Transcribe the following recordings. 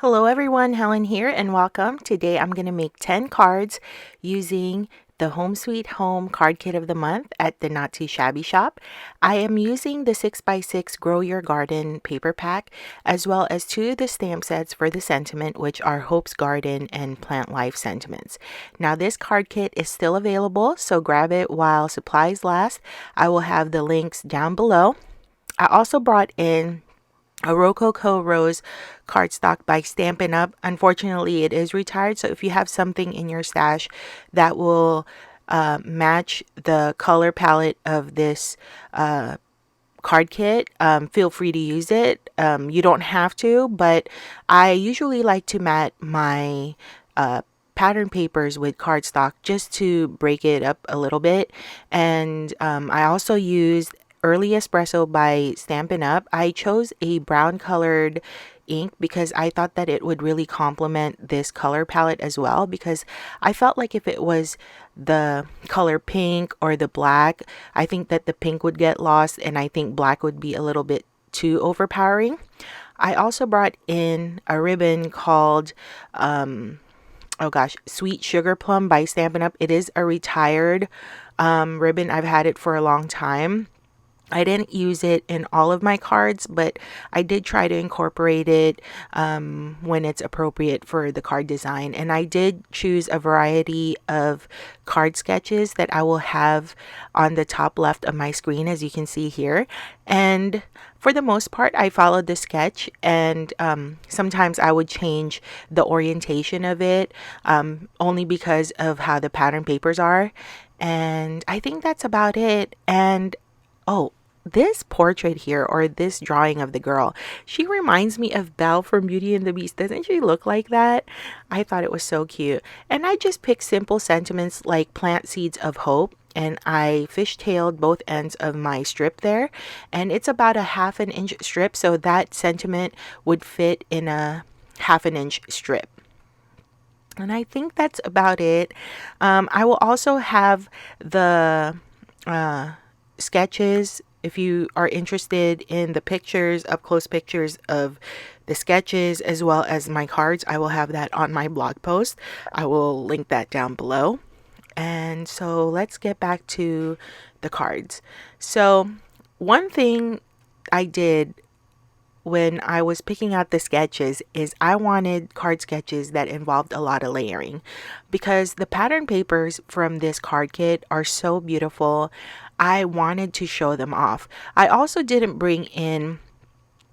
Hello everyone, Helen here and welcome. Today I'm going to make 10 cards using the Home Sweet Home card kit of the month at the Not Too Shabby Shop. I am using the 6x6 Grow Your Garden paper pack as well as two of the stamp sets for the sentiment, which are Hope's Garden and Plant Life sentiments. Now this card kit is still available, so grab it while supplies last. I will have the links down below. I also brought in a Rococo Rose cardstock by Stampin' Up. Unfortunately, it is retired, so if you have something in your stash that will match the color palette of this card kit, feel free to use it. You don't have to, but I usually like to mat my pattern papers with cardstock just to break it up a little bit. And I also used Early Espresso by Stampin' Up. I chose a brown colored ink because I thought that it would really complement this color palette as well, because I felt like if it was the color pink or the black, I think that the pink would get lost and I think black would be a little bit too overpowering. I also brought in a ribbon called Sweet Sugarplum by Stampin' Up. It is a retired ribbon. I've had it for a long time. I didn't use it in all of my cards, but I did try to incorporate it when it's appropriate for the card design. And I did choose a variety of card sketches that I will have on the top left of my screen, as you can see here. And for the most part, I followed the sketch, and sometimes I would change the orientation of it only because of how the pattern papers are. And I think that's about it. And oh, this portrait here, or this drawing of the girl, she reminds me of Belle from Beauty and the Beast. Doesn't she look like that? I thought it was so cute. And I just picked simple sentiments like plant seeds of hope. And I fishtailed both ends of my strip there. And it's about a 1/2 inch strip, so that sentiment would fit in a 1/2 inch strip. And I think that's about it. I will also have the sketches. If you are interested in the pictures, up close pictures of the sketches as well as my cards, I will have that on my blog post. I will link that down below. And so let's get back to the cards. So one thing I did when I was picking out the sketches is I wanted card sketches that involved a lot of layering, because the pattern papers from this card kit are so beautiful. I wanted to show them off. I also didn't bring in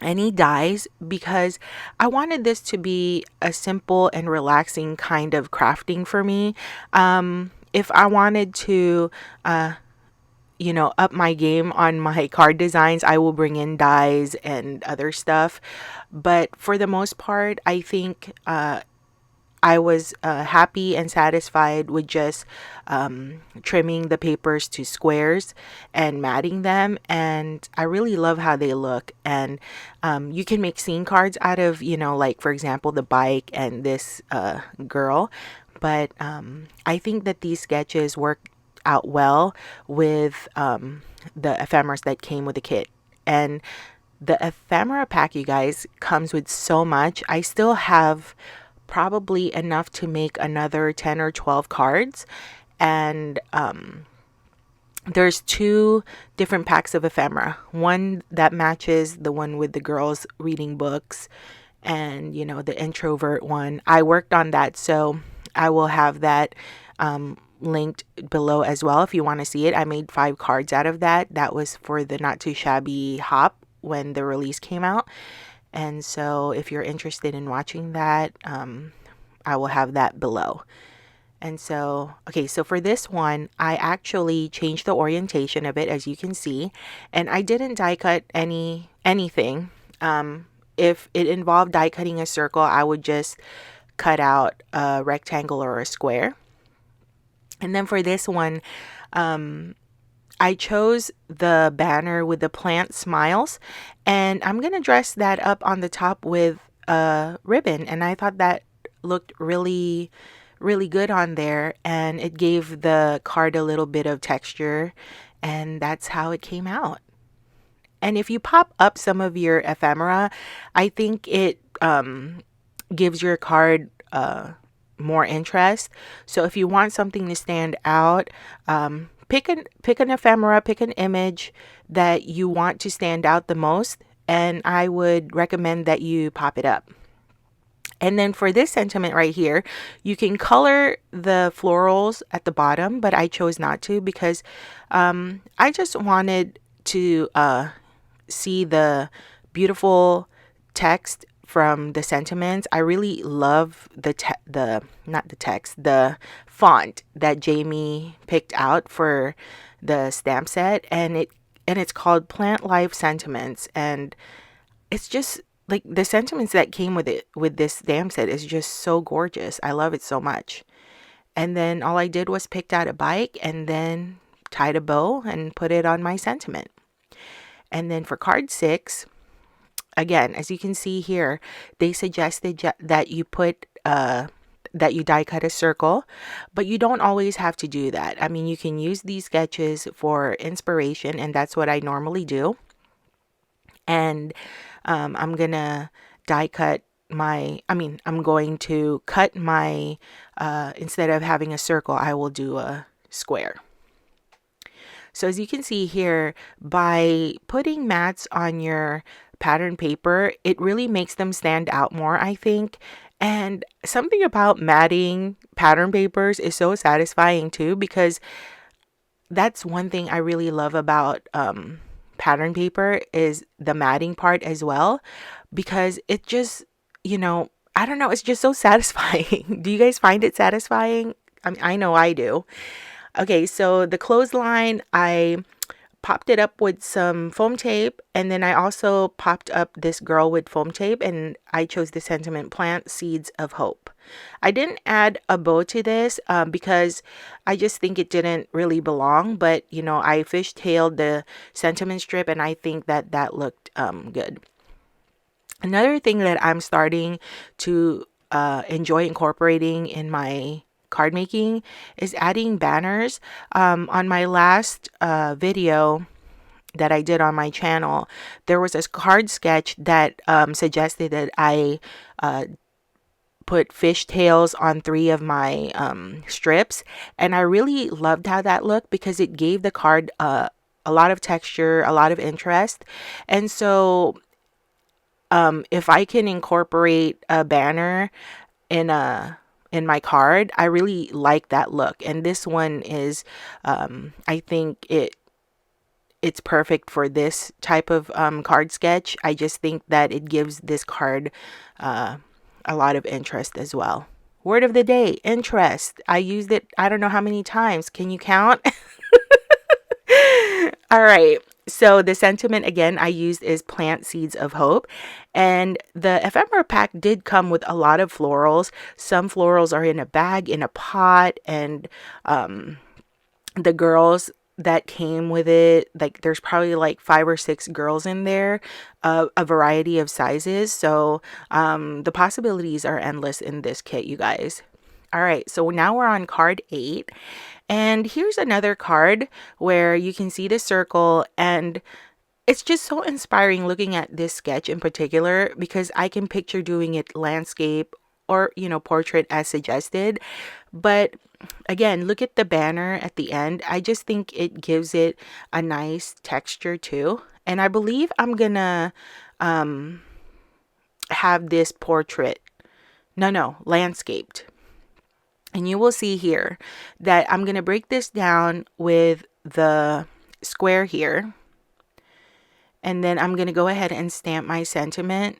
any dies because I wanted this to be a simple and relaxing kind of crafting for me. If I wanted to up my game on my card designs, I will bring in dies and other stuff. But for the most part, I think I was happy and satisfied with just trimming the papers to squares and matting them. And I really love how they look. And you can make scene cards out of, like, for example, the bike and this girl. But I think that these sketches work out well with the ephemeras that came with the kit. And the ephemera pack, you guys, comes with so much. I still have probably enough to make another 10 or 12 cards. And there's two different packs of ephemera. One that matches the one with the girls reading books and, the introvert one. I worked on that, so I will have that linked below as well if you want to see it. I made 5 cards out of that. That was for the Not Too Shabby Hop when the release came out. And so if you're interested in watching that, I will have that below. And so, okay, so for this one, I actually changed the orientation of it, as you can see, and I didn't die cut anything. If it involved die cutting a circle, I would just cut out a rectangle or a square. And then for this one, I chose the banner with the plant smiles, and I'm going to dress that up on the top with a ribbon. And I thought that looked really, really good on there, and it gave the card a little bit of texture, and that's how it came out. And if you pop up some of your ephemera, I think it gives your card more interest. So if you want something to stand out, pick an ephemera, pick an image that you want to stand out the most, and I would recommend that you pop it up. And then for this sentiment right here, you can color the florals at the bottom, but I chose not to because I just wanted to see the beautiful text from the sentiments. I really love the not the text, the font that Jaime picked out for the stamp set, and it's called Plant Life Sentiments, and it's just like the sentiments that came with it with this stamp set is just so gorgeous. I love it so much. And then all I did was picked out a bike and then tied a bow and put it on my sentiment. And then for card 6, again, as you can see here, they suggested that you put that you die cut a circle, but you don't always have to do that. I mean, you can use these sketches for inspiration, and that's what I normally do. And I'm gonna die cut I'm going to cut my, instead of having a circle, I will do a square. So as you can see here, by putting mats on your pattern paper, it really makes them stand out more, I think. And something about matting pattern papers is so satisfying too, because that's one thing I really love about pattern paper is the matting part as well, because it just, I don't know, it's just so satisfying. Do you guys find it satisfying? I mean, I know I do. Okay, so the clothesline, I popped it up with some foam tape, and then I also popped up this girl with foam tape, and I chose the sentiment Plant Seeds of Hope. I didn't add a bow to this because I just think it didn't really belong, but I fishtailed the sentiment strip, and I think that looked good. Another thing that I'm starting to enjoy incorporating in my card making is adding banners. On my last video that I did on my channel, there was a card sketch that suggested that I put fishtails on 3 of my strips, and I really loved how that looked because it gave the card a lot of texture, a lot of interest. And so if I can incorporate a banner in my card, I really like that look. And this one is I think it's perfect for this type of card sketch. I just think that it gives this card a lot of interest as well. Word of the day, interest. I used it I don't know how many times. Can you count? All right. So the sentiment again I used is Plant Seeds of Hope. And the ephemera pack did come with a lot of florals. Some florals are in a bag, in a pot, and the girls that came with it, like there's probably like 5 or 6 girls in there, a variety of sizes. So the possibilities are endless in this kit, you guys. All right, so now we're on card 8. And here's another card where you can see the circle, and it's just so inspiring looking at this sketch in particular because I can picture doing it landscape or, portrait as suggested. But again, look at the banner at the end. I just think it gives it a nice texture too. And I believe I'm gonna have this portrait, no, landscaped. And you will see here that I'm going to break this down with the square here. And then I'm going to go ahead and stamp my sentiment.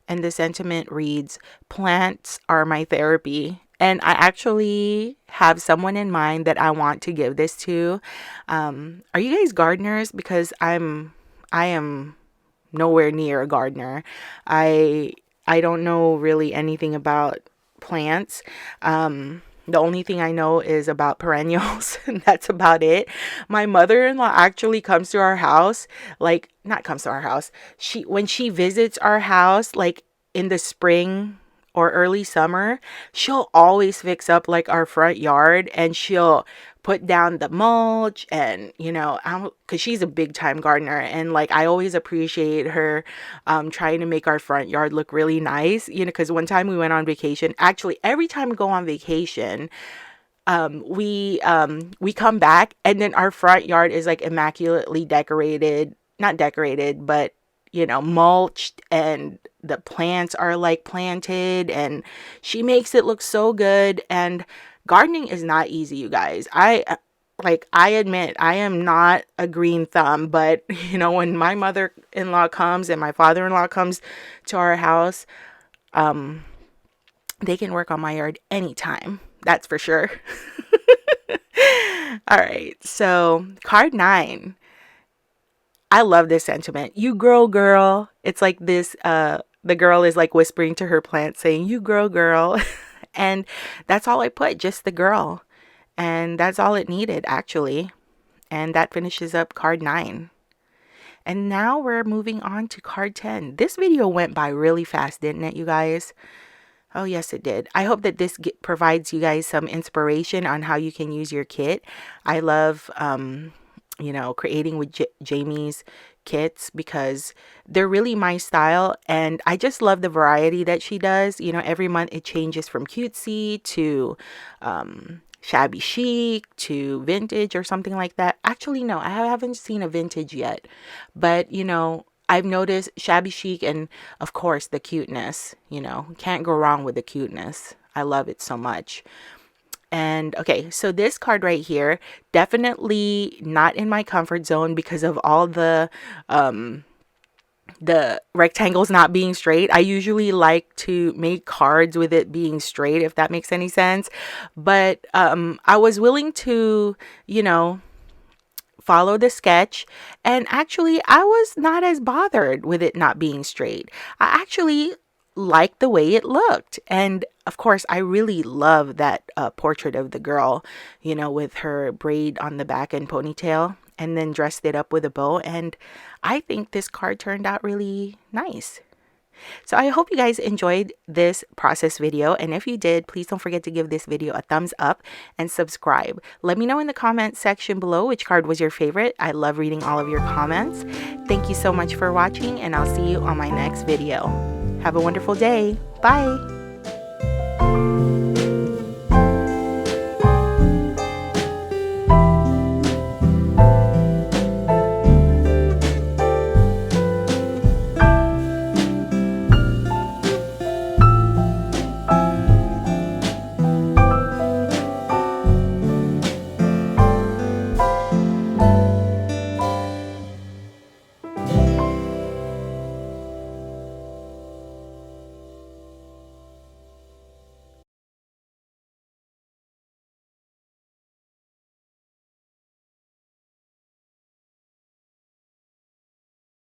And the sentiment reads, "Plants are my therapy." And I actually have someone in mind that I want to give this to. Are you guys gardeners? Because I am nowhere near a gardener. I don't know really anything about plants. The only thing I know is about perennials, and that's about it. My mother-in-law actually comes to our house, like, not comes to our house. When she visits our house, like in the spring or early summer, she'll always fix up like our front yard, and she'll put down the mulch, and you know, because she's a big time gardener, and like I always appreciate her trying to make our front yard look really nice, you know, because one time we went on vacation. Actually, every time we go on vacation, we come back and then our front yard is like immaculately decorated, not decorated, but you know, mulched, and the plants are like planted, and she makes it look so good. And gardening is not easy, you guys. I admit I am not a green thumb, but you know, when my mother-in-law comes and my father-in-law comes to our house, they can work on my yard anytime. That's for sure. All right. So, card 9. I love this sentiment. You grow, girl. It's like this the girl is like whispering to her plant saying, "You grow, girl." And that's all I put, just the girl. And that's all it needed, actually. And that finishes up card 9. And now we're moving on to card 10. This video went by really fast, didn't it, you guys? Oh, yes, it did. I hope that this provides you guys some inspiration on how you can use your kit. I love, you know, creating with Jaime's kits because they're really my style. And I just love the variety that she does. You know, every month it changes from cutesy to shabby chic to vintage or something like that. Actually, no, I haven't seen a vintage yet. But, you know, I've noticed shabby chic and, of course, the cuteness. You know, can't go wrong with the cuteness. I love it so much. And okay, so this card right here, definitely not in my comfort zone because of all the rectangles not being straight. I usually like to make cards with it being straight, if that makes any sense. But I was willing to, you know, follow the sketch, and actually I was not as bothered with it not being straight. I actually liked the way it looked, and of course I really love that portrait of the girl, you know, with her braid on the back and ponytail, and then dressed it up with a bow. And I think this card turned out really nice. So I hope you guys enjoyed this process video, and if you did, please don't forget to give this video a thumbs up and subscribe. Let me know in the comment section below which card was your favorite. I love reading all of your comments. Thank you so much for watching, and I'll see you on my next video. Have a wonderful day. Bye.